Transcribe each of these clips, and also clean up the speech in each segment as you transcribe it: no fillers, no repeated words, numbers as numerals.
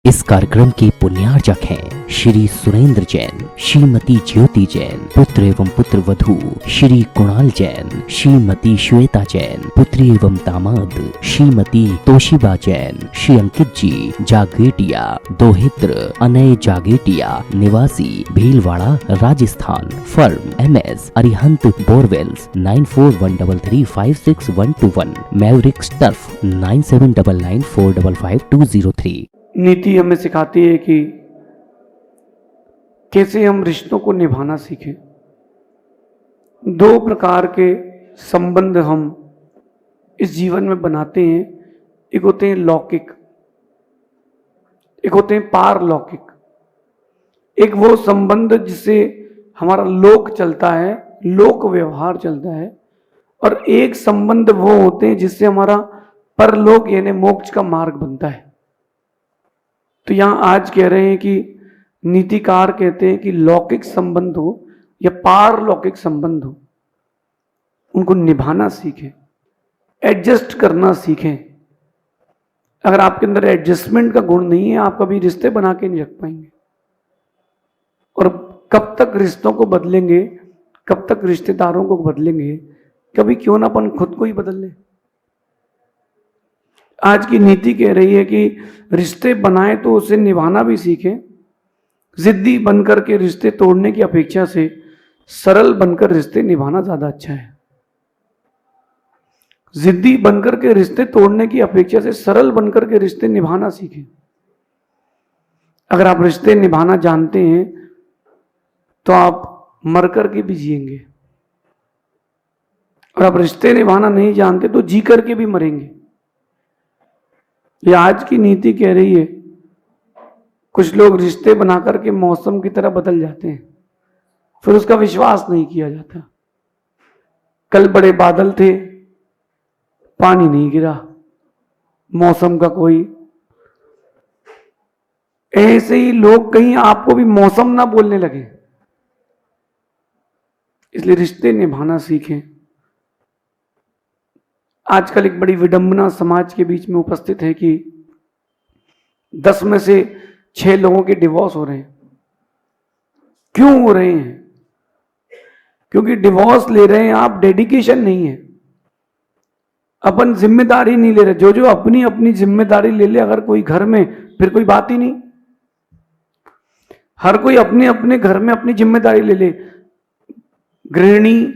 इस कार्यक्रम के पुण्यार्चक हैं श्री सुरेंद्र जैन, श्रीमती ज्योति जैन, पुत्र एवं पुत्र वधू श्री कुणाल जैन, श्रीमती श्वेता जैन, पुत्री एवं दामाद श्रीमती तोशिबा जैन, श्री अंकित जी जागेटिया, दोहित्र अनय जागेटिया, निवासी Bhilwara Rajasthan, firm MS Arihant borewells 9413356121, Mavericks turf 9799455203। नीति हमें सिखाती है कि कैसे हम रिश्तों को निभाना सीखें। दो प्रकार के संबंध हम इस जीवन में बनाते हैं, एक होते हैं लौकिक, एक होते हैं पारलौकिक। एक वो संबंध जिससे हमारा लोक चलता है, लोक व्यवहार चलता है, और एक संबंध वो होते हैं जिससे हमारा परलोक यानी मोक्ष का मार्ग बनता है। तो यहां आज कह रहे हैं कि नीतिकार कहते हैं कि लौकिक संबंध हो या पारलौकिक संबंध हो, उनको निभाना सीखें, एडजस्ट करना सीखें। अगर आपके अंदर एडजस्टमेंट का गुण नहीं है, आप कभी रिश्ते बना के नहीं रख पाएंगे। और कब तक रिश्तों को बदलेंगे, कब तक रिश्तेदारों को बदलेंगे, कभी क्यों ना अपन खुद को ही बदल लें। आज की नीति कह रही है कि रिश्ते बनाए तो उसे निभाना भी सीखें। जिद्दी बनकर के रिश्ते तोड़ने की अपेक्षा से सरल बनकर रिश्ते निभाना ज्यादा अच्छा है। जिद्दी बनकर के रिश्ते तोड़ने की अपेक्षा से सरल बनकर के रिश्ते निभाना सीखें। अगर आप रिश्ते निभाना जानते हैं तो आप मर करके भी जिएंगे, और आप रिश्ते निभाना नहीं जानते तो जी करके भी मरेंगे। ये आज की नीति कह रही है। कुछ लोग रिश्ते बना करके मौसम की तरह बदल जाते हैं, फिर उसका विश्वास नहीं किया जाता। कल बड़े बादल थे, पानी नहीं गिरा, मौसम का कोई। ऐसे ही लोग कहीं आपको भी मौसम ना बोलने लगे। इसलिए रिश्ते निभाना सीखें। आजकल एक बड़ी विडंबना समाज के बीच में उपस्थित है कि 10 में से 6 लोगों के डिवोर्स हो रहे हैं। क्यों हो रहे हैं? क्योंकि डिवोर्स ले रहे हैं आप, डेडिकेशन नहीं है, अपन जिम्मेदारी नहीं ले रहे। जो जो अपनी अपनी जिम्मेदारी ले ले अगर कोई घर में, फिर कोई बात ही नहीं। हर कोई अपने अपने घर में अपनी जिम्मेदारी ले ले। गृहिणी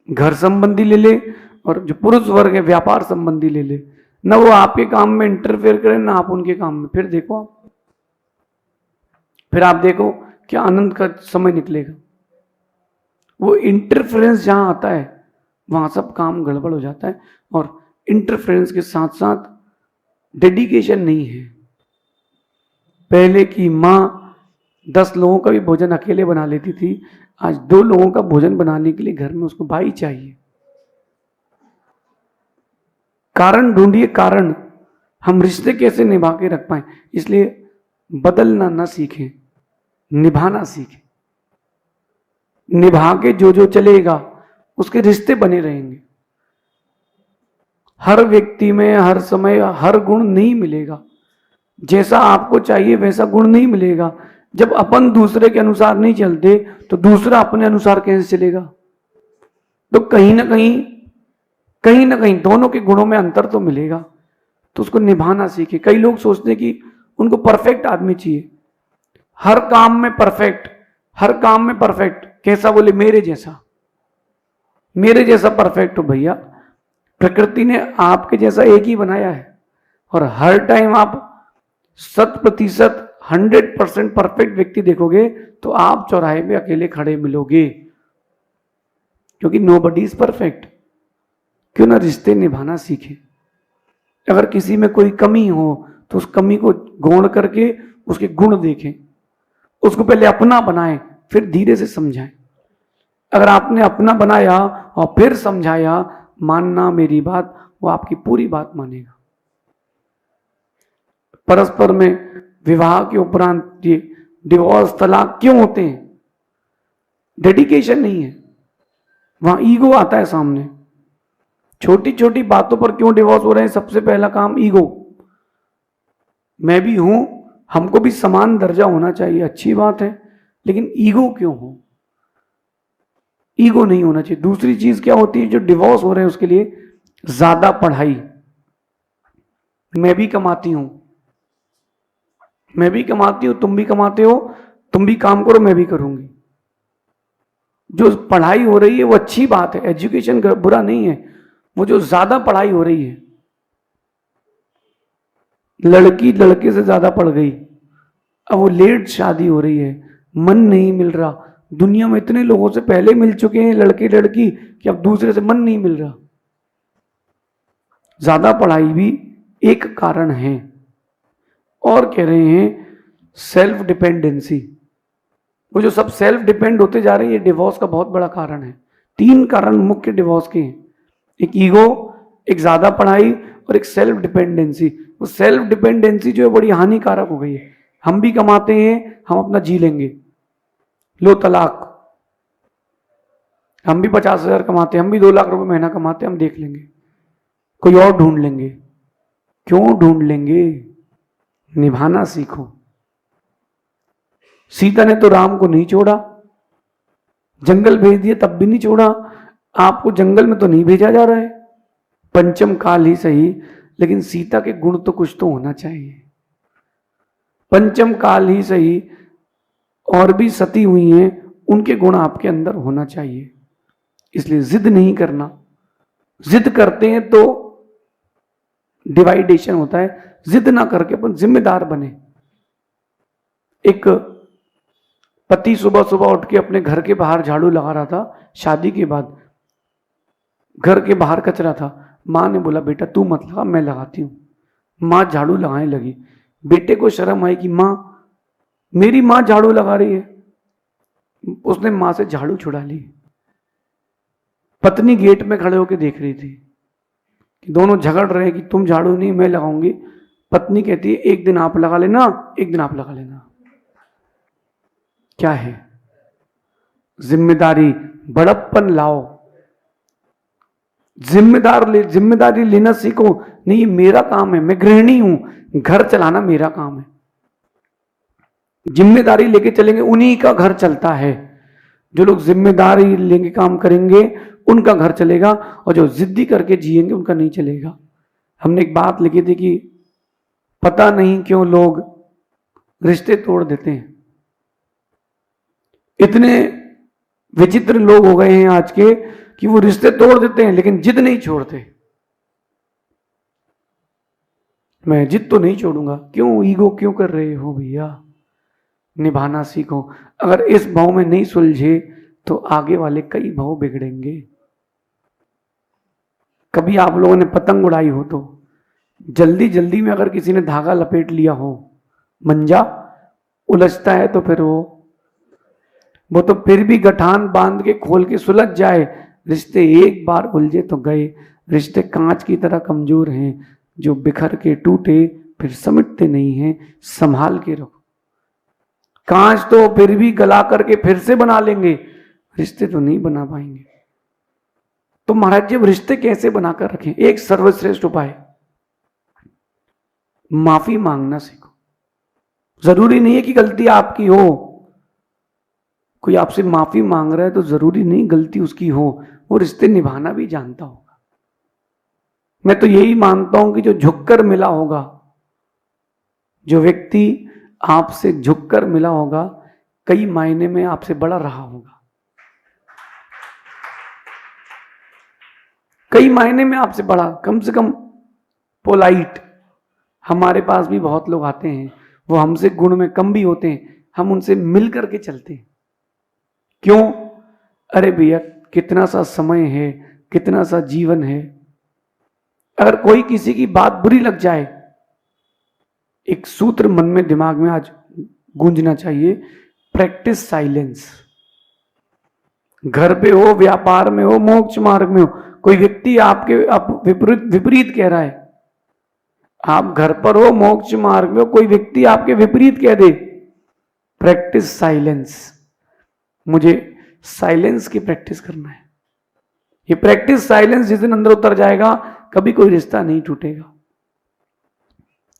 घर संबंधी ले ले, और जो पुरुष वर्ग है व्यापार संबंधी ले ले। ना वो आपके काम में इंटरफेयर करें, ना आप उनके काम में। फिर आप देखो क्या आनंद का समय निकलेगा। वो इंटरफेरेंस जहां आता है वहां सब काम गड़बड़ हो जाता है। और इंटरफेरेंस के साथ साथ डेडिकेशन नहीं है। पहले की माँ 10 लोगों का भी भोजन अकेले बना लेती थी, आज 2 लोगों का भोजन बनाने के लिए घर में उसको भाई चाहिए। कारण ढूंढिए, कारण हम रिश्ते कैसे निभा के रख पाए। इसलिए बदलना ना सीखें, निभाना सीखें। निभा के जो जो चलेगा उसके रिश्ते बने रहेंगे। हर व्यक्ति में हर समय हर गुण नहीं मिलेगा। जैसा आपको चाहिए वैसा गुण नहीं मिलेगा। जब अपन दूसरे के अनुसार नहीं चलते तो दूसरा अपने अनुसार कैसे चलेगा। तो कहीं ना कहीं दोनों के गुणों में अंतर तो मिलेगा। तो उसको निभाना सीखे। कई लोग सोचते हैं कि उनको परफेक्ट आदमी चाहिए, हर काम में परफेक्ट, हर काम में परफेक्ट। कैसा? बोले मेरे जैसा परफेक्ट हो। भैया प्रकृति ने आपके जैसा एक ही बनाया है, और हर टाइम आप 100% 100% परफेक्ट व्यक्ति देखोगे तो आप चौराहे में अकेले खड़े मिलोगे, क्योंकि नोबडी इज परफेक्ट। क्यों ना रिश्ते निभाना सीखे। अगर किसी में कोई कमी हो तो उस कमी को गौण करके उसके गुण देखें, उसको पहले अपना बनाएं, फिर धीरे से समझाएं। अगर आपने अपना बनाया और फिर समझाया, मानना मेरी बात, वो आपकी पूरी बात मानेगा। परस्पर में विवाह के उपरांत ये डिवोर्स, तलाक क्यों होते हैं? डेडिकेशन नहीं है, वहां ईगो आता है सामने। छोटी छोटी बातों पर क्यों डिवोर्स हो रहे हैं? सबसे पहला काम ईगो। मैं भी हूं, हमको भी समान दर्जा होना चाहिए, अच्छी बात है, लेकिन ईगो क्यों हो? ईगो नहीं होना चाहिए। दूसरी चीज क्या होती है, जो डिवोर्स हो रहे हैं उसके लिए ज्यादा पढ़ाई। मैं भी कमाती हूं, मैं भी कमाती हूं, तुम भी कमाते हो, तुम भी काम करो, मैं भी करूंगी। जो पढ़ाई हो रही है वो अच्छी बात है, एजुकेशन बुरा नहीं है, वो जो ज्यादा पढ़ाई हो रही है, लड़की लड़के से ज्यादा पढ़ गई, अब वो लेट शादी हो रही है, मन नहीं मिल रहा। दुनिया में इतने लोगों से पहले मिल चुके हैं लड़के लड़की कि अब दूसरे से मन नहीं मिल रहा। ज्यादा पढ़ाई भी एक कारण है। और कह रहे हैं सेल्फ डिपेंडेंसी, वो जो सब सेल्फ डिपेंड होते जा रहे हैं, ये डिवोर्स का बहुत बड़ा कारण है। 3 कारण मुख्य डिवोर्स के हैं, एक ईगो, एक ज्यादा पढ़ाई और एक सेल्फ डिपेंडेंसी। वो सेल्फ डिपेंडेंसी जो है बड़ी हानिकारक हो गई है। हम भी कमाते हैं, हम अपना जी लेंगे, लो तलाक। हम भी 50,000 कमाते हैं, हम भी 2 लाख रुपए महीना कमाते हैं, हम देख लेंगे, कोई और ढूंढ लेंगे। क्यों ढूंढ लेंगे? निभाना सीखो। सीता ने तो राम को नहीं छोड़ा, जंगल भेज दिया तब भी नहीं छोड़ा। आपको जंगल में तो नहीं भेजा जा रहा है, पंचम काल ही सही, लेकिन सीता के गुण तो कुछ तो होना चाहिए। पंचम काल ही सही, और भी सती हुई हैं, उनके गुण आपके अंदर होना चाहिए। इसलिए जिद नहीं करना। जिद करते हैं तो डिवाइडेशन होता है। जिद ना करके अपन जिम्मेदार बने। एक पति सुबह सुबह उठ के अपने घर के बाहर झाड़ू लगा रहा था, शादी के बाद घर के बाहर कचरा था। माँ ने बोला बेटा तू मत लगा, मैं लगाती हूं। माँ झाड़ू लगाने लगी। बेटे को शर्म आई कि माँ, मेरी माँ झाड़ू लगा रही है। उसने माँ से झाड़ू छुड़ा ली। पत्नी गेट में खड़े होकर देख रही थी कि दोनों झगड़ रहे हैं कि तुम झाड़ू नहीं, मैं लगाऊंगी। पत्नी कहती है एक दिन आप लगा लेना, एक दिन आप लगा लेना। क्या है? जिम्मेदारी, बड़प्पन लाओ। जिम्मेदारी लेना सीखो। नहीं ये मेरा काम है, मैं गृहिणी हूं, घर चलाना मेरा काम है। जिम्मेदारी लेके चलेंगे उन्हीं का घर चलता है। जो लोग जिम्मेदारी लेके काम करेंगे उनका घर चलेगा, और जो जिद्दी करके जिएंगे उनका नहीं चलेगा। हमने एक बात लिखी थी कि पता नहीं क्यों लोग रिश्ते तोड़ देते हैं। इतने विचित्र लोग हो गए हैं आज के कि वो रिश्ते तोड़ देते हैं लेकिन जिद नहीं छोड़ते। मैं जिद तो नहीं छोड़ूंगा। क्यों ईगो क्यों कर रहे हो भैया? निभाना सीखो। अगर इस भाव में नहीं सुलझे तो आगे वाले कई भाव बिगड़ेंगे। कभी आप लोगों ने पतंग उड़ाई हो तो जल्दी जल्दी में अगर किसी ने धागा लपेट लिया हो, मंजा उलझता है तो फिर वो तो फिर भी गठान बांध के खोल के सुलझ जाए। रिश्ते एक बार उलझे तो गए। रिश्ते कांच की तरह कमजोर हैं, जो बिखर के टूटे फिर समिटते नहीं हैं। संभाल के रखो। कांच तो फिर भी गला करके फिर से बना लेंगे, रिश्ते तो नहीं बना पाएंगे। तो महाराज जी रिश्ते कैसे बनाकर रखें? एक सर्वश्रेष्ठ उपाय, माफी मांगना सीखो। जरूरी नहीं है कि गलती आपकी हो। कोई आपसे माफी मांग रहा है तो जरूरी नहीं गलती उसकी हो, वो रिश्ते निभाना भी जानता होगा। मैं तो यही मानता हूं कि जो झुककर मिला होगा, जो व्यक्ति आपसे झुककर मिला होगा, कई मायने में आपसे बड़ा रहा होगा। कई मायने में आपसे बड़ा, कम से कम पोलाइट। हमारे पास भी बहुत लोग आते हैं, वो हमसे गुण में कम भी होते हैं, हम उनसे मिल करके चलते हैं। क्यों? अरे भैया कितना सा समय है, कितना सा जीवन है। अगर कोई किसी की बात बुरी लग जाए, एक सूत्र मन में दिमाग में आज गूंजना चाहिए, प्रैक्टिस साइलेंस। घर पे हो, व्यापार में हो, मोक्ष मार्ग में हो, कोई व्यक्ति आपके विपरीत कह रहा है, आप घर पर हो, मोक्ष मार्ग में हो, कोई व्यक्ति आपके विपरीत कह दे, प्रैक्टिस साइलेंस। मुझे साइलेंस की प्रैक्टिस करना है। ये प्रैक्टिस साइलेंस जिस दिन अंदर उतर जाएगा, कभी कोई रिश्ता नहीं टूटेगा।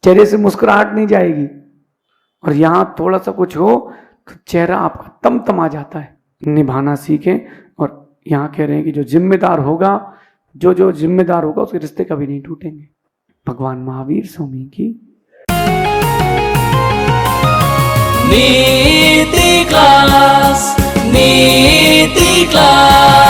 चेहरे से मुस्कुराहट नहीं जाएगी। और यहां थोड़ा सा कुछ हो तो चेहरा आपका तमतमा जाता है। निभाना सीखें। और यहां कह रहे हैं कि जो जिम्मेदार होगा, जो जिम्मेदार होगा उसके रिश्ते कभी नहीं टूटेंगे। भगवान महावीर स्वामी की नीति क्लास, नीति क्लास।